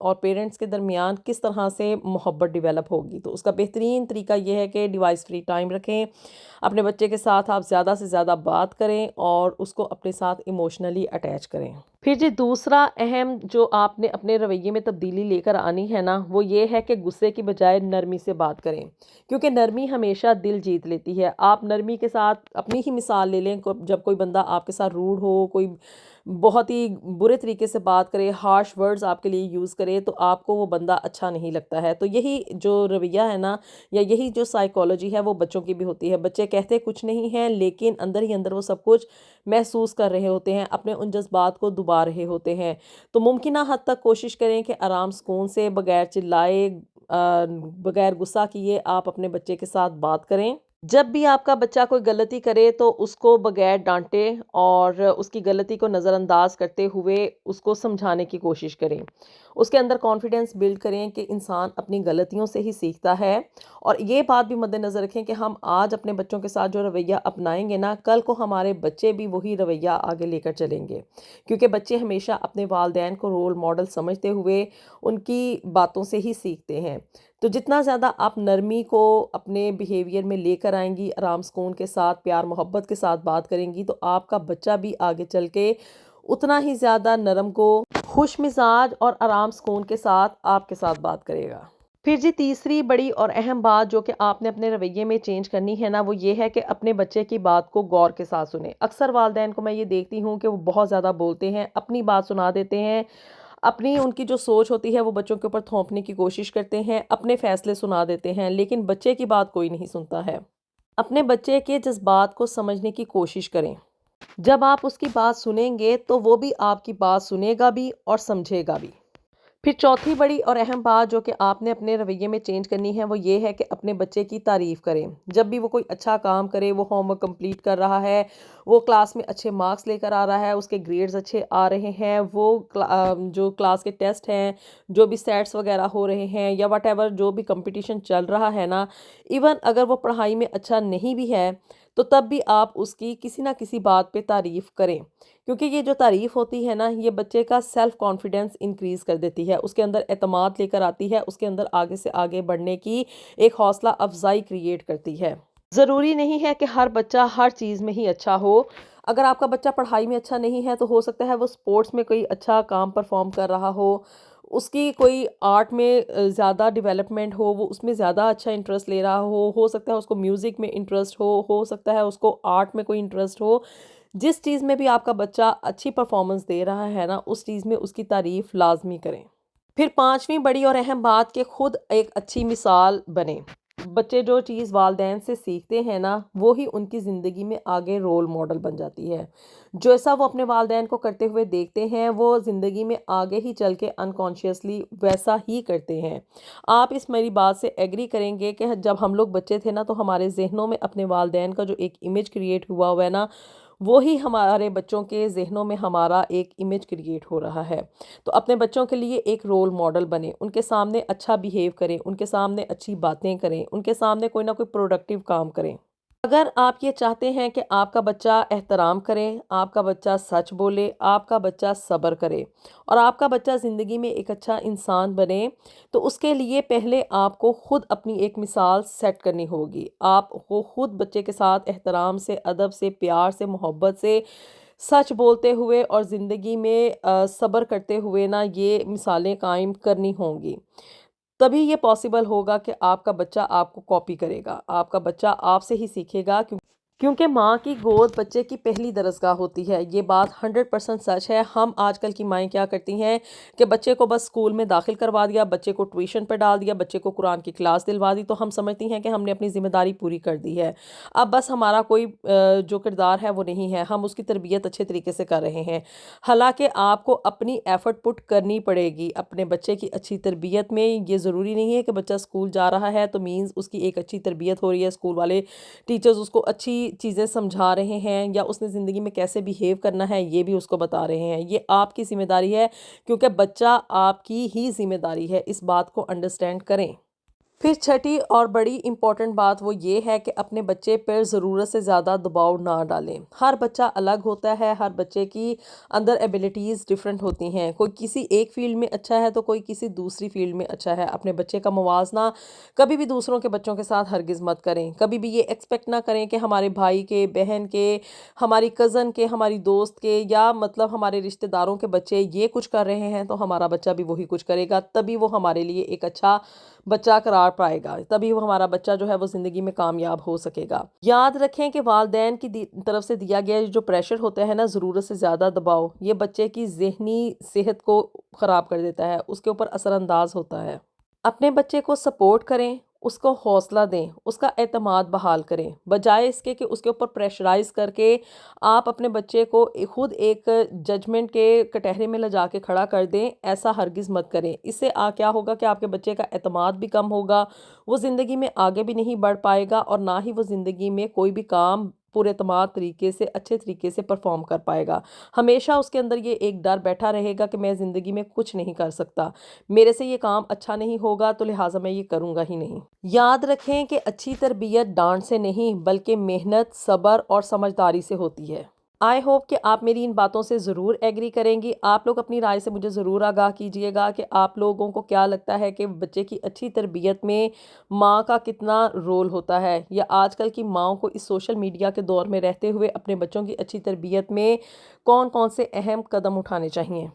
اور پیرنٹس کے درمیان کس طرح سے محبت ڈیولپ ہوگی۔ تو اس کا بہترین طریقہ یہ ہے کہ ڈیوائس فری ٹائم رکھیں، اپنے بچے کے ساتھ آپ زیادہ سے زیادہ بات کریں اور اس کو اپنے ساتھ ایموشنلی اٹیچ کریں۔ پھر جی دوسرا اہم جو آپ نے اپنے رویے میں تبدیلی لے کر آنی ہے نا، وہ یہ ہے کہ غصے کی بجائے نرمی سے بات کریں، کیونکہ نرمی ہمیشہ دل جیت لیتی ہے۔ آپ نرمی کے ساتھ اپنی ہی مثال لے لیں، جب کوئی بندہ آپ کے ساتھ روڈ ہو، کوئی بہت ہی برے طریقے سے بات کرے، ہارش ورڈز آپ کے لیے یوز کرے، تو آپ کو وہ بندہ اچھا نہیں لگتا ہے۔ تو یہی جو رویہ ہے نا، یا یہی جو سائیکالوجی ہے وہ بچوں کی بھی ہوتی ہے۔ بچے کہتے کچھ نہیں ہیں لیکن اندر ہی اندر وہ سب کچھ محسوس کر رہے ہوتے ہیں، اپنے ان جذبات کو دبا رہے ہوتے ہیں۔ تو ممکنہ حد تک کوشش کریں کہ آرام سکون سے، بغیر چلائے، بغیر غصہ کیے آپ اپنے بچے کے ساتھ بات کریں۔ جب بھی آپ کا بچہ کوئی غلطی کرے تو اس کو بغیر ڈانٹے اور اس کی غلطی کو نظر انداز کرتے ہوئے اس کو سمجھانے کی کوشش کریں۔ اس کے اندر کانفیڈنس بلڈ کریں کہ انسان اپنی غلطیوں سے ہی سیکھتا ہے، اور یہ بات بھی مد نظر رکھیں کہ ہم آج اپنے بچوں کے ساتھ جو رویہ اپنائیں گے نا، کل کو ہمارے بچے بھی وہی رویہ آگے لے کر چلیں گے، کیونکہ بچے ہمیشہ اپنے والدین کو رول ماڈل سمجھتے ہوئے ان کی باتوں سے ہی سیکھتے ہیں۔ تو جتنا زیادہ آپ نرمی کو اپنے بیہیویئر میں لے کر آئیں گی، آرام سکون کے ساتھ، پیار محبت کے ساتھ بات کریں گی، تو آپ کا بچہ بھی آگے چل کے اتنا ہی زیادہ نرم کو، خوش مزاج اور آرام سکون کے ساتھ آپ کے ساتھ بات کرے گا۔ پھر جی تیسری بڑی اور اہم بات جو کہ آپ نے اپنے رویے میں چینج کرنی ہے نا، وہ یہ ہے کہ اپنے بچے کی بات کو غور کے ساتھ سنیں۔ اکثر والدین کو میں یہ دیکھتی ہوں کہ وہ بہت زیادہ بولتے ہیں، اپنی بات سنا دیتے ہیں، اپنی ان کی جو سوچ ہوتی ہے وہ بچوں کے اوپر تھوپنے کی کوشش کرتے ہیں، اپنے فیصلے سنا دیتے ہیں، لیکن بچے کی بات کوئی نہیں سنتا ہے۔ اپنے بچے کے جذبات کو سمجھنے کی کوشش کریں۔ جب آپ اس کی بات سنیں گے تو وہ بھی آپ کی بات سنے گا بھی اور سمجھے گا بھی۔ پھر چوتھی بڑی اور اہم بات جو کہ آپ نے اپنے رویے میں چینج کرنی ہے، وہ یہ ہے کہ اپنے بچے کی تعریف کریں۔ جب بھی وہ کوئی اچھا کام کرے، وہ ہوم ورک کمپلیٹ کر رہا ہے، وہ کلاس میں اچھے مارکس لے کر آ رہا ہے، اس کے گریڈز اچھے آ رہے ہیں، وہ جو کلاس کے ٹیسٹ ہیں، جو بھی سیٹس وغیرہ ہو رہے ہیں، یا واٹ ایور جو بھی کمپٹیشن چل رہا ہے نا، ایون اگر وہ پڑھائی میں اچھا نہیں بھی ہے تو تب بھی آپ اس کی کسی نہ کسی بات پہ تعریف کریں، کیونکہ یہ جو تعریف ہوتی ہے نا، یہ بچے کا سیلف کانفیڈنس انکریز کر دیتی ہے، اس کے اندر اعتماد لے کر آتی ہے، اس کے اندر آگے سے آگے بڑھنے کی ایک حوصلہ افزائی کریٹ کرتی ہے۔ ضروری نہیں ہے کہ ہر بچہ ہر چیز میں ہی اچھا ہو۔ اگر آپ کا بچہ پڑھائی میں اچھا نہیں ہے تو ہو سکتا ہے وہ سپورٹس میں کوئی اچھا کام پرفارم کر رہا ہو، اس کی کوئی آرٹ میں زیادہ ڈیولپمنٹ ہو، وہ اس میں زیادہ اچھا انٹرسٹ لے رہا ہو سکتا ہے اس کو میوزک میں انٹرسٹ ہو سکتا ہے اس کو آرٹ میں کوئی انٹرسٹ ہو۔ جس چیز میں بھی آپ کا بچہ اچھی پرفارمنس دے رہا ہے نا، اس چیز میں اس کی تعریف لازمی کریں۔ پھر پانچویں بڑی اور اہم بات کہ خود ایک اچھی مثال بنیں۔ بچے جو چیز والدین سے سیکھتے ہیں نا، وہی ان کی زندگی میں آگے رول ماڈل بن جاتی ہے۔ جو ایسا وہ اپنے والدین کو کرتے ہوئے دیکھتے ہیں، وہ زندگی میں آگے ہی چل کے انکانشیسلی ویسا ہی کرتے ہیں۔ آپ اس میری بات سے ایگری کریں گے کہ جب ہم لوگ بچے تھے نا، تو ہمارے ذہنوں میں اپنے والدین کا جو ایک امیج کریٹ ہوا ہے نا، وہی ہمارے بچوں کے ذہنوں میں ہمارا ایک امیج کریٹ ہو رہا ہے۔ تو اپنے بچوں کے لیے ایک رول ماڈل بنے، ان کے سامنے اچھا بیہیو کریں، ان کے سامنے اچھی باتیں کریں، ان کے سامنے کوئی نہ کوئی پروڈکٹیو کام کریں۔ اگر آپ یہ چاہتے ہیں کہ آپ کا بچہ احترام کرے، آپ کا بچہ سچ بولے، آپ کا بچہ صبر کرے اور آپ کا بچہ زندگی میں ایک اچھا انسان بنے، تو اس کے لیے پہلے آپ کو خود اپنی ایک مثال سیٹ کرنی ہوگی۔ آپ کو خود بچے کے ساتھ احترام سے، ادب سے، پیار سے، محبت سے، سچ بولتے ہوئے اور زندگی میں صبر کرتے ہوئے نا، یہ مثالیں قائم کرنی ہوں گی۔ تبھی یہ پاسبل ہوگا کہ آپ کا بچہ آپ کو کاپی کرے گا، آپ کا بچہ آپ سے ہی سیکھے گا، کیونکہ ماں کی گود بچے کی پہلی درسگاہ ہوتی ہے۔ یہ بات 100% سچ ہے۔ ہم آج کل کی مائیں کیا کرتی ہیں کہ بچے کو بس اسکول میں داخل کروا دیا، بچے کو ٹیوشن پہ ڈال دیا، بچے کو قرآن کی کلاس دلوا دی، تو ہم سمجھتی ہیں کہ ہم نے اپنی ذمہ داری پوری کر دی ہے، اب بس ہمارا کوئی جو کردار ہے وہ نہیں ہے، ہم اس کی تربیت اچھے طریقے سے کر رہے ہیں۔ حالانکہ آپ کو اپنی ایفرٹ پٹ کرنی پڑے گی اپنے بچے کی اچھی تربیت میں۔ یہ ضروری نہیں ہے کہ بچہ اسکول جا رہا ہے تو مینز اس کی ایک اچھی تربیت ہو رہی ہے، اسکول والے ٹیچرز اس کو اچھی چیزیں سمجھا رہے ہیں، یا اس نے زندگی میں کیسے بیہیو کرنا ہے یہ بھی اس کو بتا رہے ہیں۔ یہ آپ کی ذمہ داری ہے، کیونکہ بچہ آپ کی ہی ذمہ داری ہے، اس بات کو انڈرسٹینڈ کریں۔ پھر چھٹی اور بڑی امپورٹنٹ بات وہ یہ ہے کہ اپنے بچے پر ضرورت سے زیادہ دباؤ نہ ڈالیں۔ ہر بچہ الگ ہوتا ہے، ہر بچے کی اندر ایبیلٹیز ڈیفرنٹ ہوتی ہیں، کوئی کسی ایک فیلڈ میں اچھا ہے تو کوئی کسی دوسری فیلڈ میں اچھا ہے۔ اپنے بچے کا موازنہ کبھی بھی دوسروں کے بچوں کے ساتھ ہرگز مت کریں، کبھی بھی یہ ایکسپیکٹ نہ کریں کہ ہمارے بھائی کے، بہن کے، ہماری کزن کے، ہماری دوست کے یا مطلب ہمارے رشتہ داروں کے بچے یہ کچھ کر رہے ہیں تو ہمارا بچہ بھی وہی کچھ کرے گا، تبھی وہ ہمارے لیے ایک اچھا بچہ قرار پائے گا، تبھی وہ ہمارا بچہ جو ہے وہ زندگی میں کامیاب ہو سکے گا۔ یاد رکھیں کہ والدین کی طرف سے دیا گیا جو پریشر ہوتا ہے نا، ضرورت سے زیادہ دباؤ، یہ بچے کی ذہنی صحت کو خراب کر دیتا ہے، اس کے اوپر اثر انداز ہوتا ہے۔ اپنے بچے کو سپورٹ کریں، اس کو حوصلہ دیں، اس کا اعتماد بحال کریں، بجائے اس کے کہ اس کے اوپر پریشرائز کر کے آپ اپنے بچے کو خود ایک ججمنٹ کے کٹہرے میں لے جا کے کھڑا کر دیں، ایسا ہرگز مت کریں۔ اس سے کیا ہوگا کہ آپ کے بچے کا اعتماد بھی کم ہوگا، وہ زندگی میں آگے بھی نہیں بڑھ پائے گا اور نہ ہی وہ زندگی میں کوئی بھی کام پورے اعتماد طریقے سے، اچھے طریقے سے پرفارم کر پائے گا۔ ہمیشہ اس کے اندر یہ ایک ڈر بیٹھا رہے گا کہ میں زندگی میں کچھ نہیں کر سکتا، میرے سے یہ کام اچھا نہیں ہوگا تو لہٰذا میں یہ کروں گا ہی نہیں۔ یاد رکھیں کہ اچھی تربیت ڈانٹ سے نہیں بلکہ محنت، صبر اور سمجھداری سے ہوتی ہے۔ آئی ہوپ کہ آپ میری ان باتوں سے ضرور ایگری کریں گی۔ آپ لوگ اپنی رائے سے مجھے ضرور آگاہ کیجئے گا کہ آپ لوگوں کو کیا لگتا ہے کہ بچے کی اچھی تربیت میں ماں کا کتنا رول ہوتا ہے، یا آج کل کی ماؤں کو اس سوشل میڈیا کے دور میں رہتے ہوئے اپنے بچوں کی اچھی تربیت میں کون کون سے اہم قدم اٹھانے چاہیے۔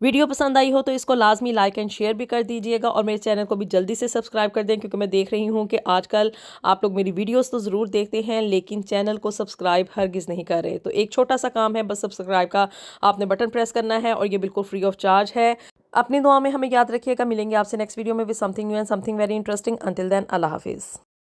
ویڈیو پسند آئی ہو تو اس کو لازمی لائک اینڈ شیئر بھی کر دیجئے گا، اور میرے چینل کو بھی جلدی سے سبسکرائب کر دیں، کیونکہ میں دیکھ رہی ہوں کہ آج کل آپ لوگ میری ویڈیوز تو ضرور دیکھتے ہیں لیکن چینل کو سبسکرائب ہرگز نہیں کر رہے۔ تو ایک چھوٹا سا کام ہے، بس سبسکرائب کا آپ نے بٹن پریس کرنا ہے اور یہ بالکل فری آف چارج ہے۔ اپنی دعا میں ہمیں یاد رکھیے گا، ملیں گے آپ سے نیکسٹ ویڈیو میں with something new and something very interesting. Until then, اللہ حافظ۔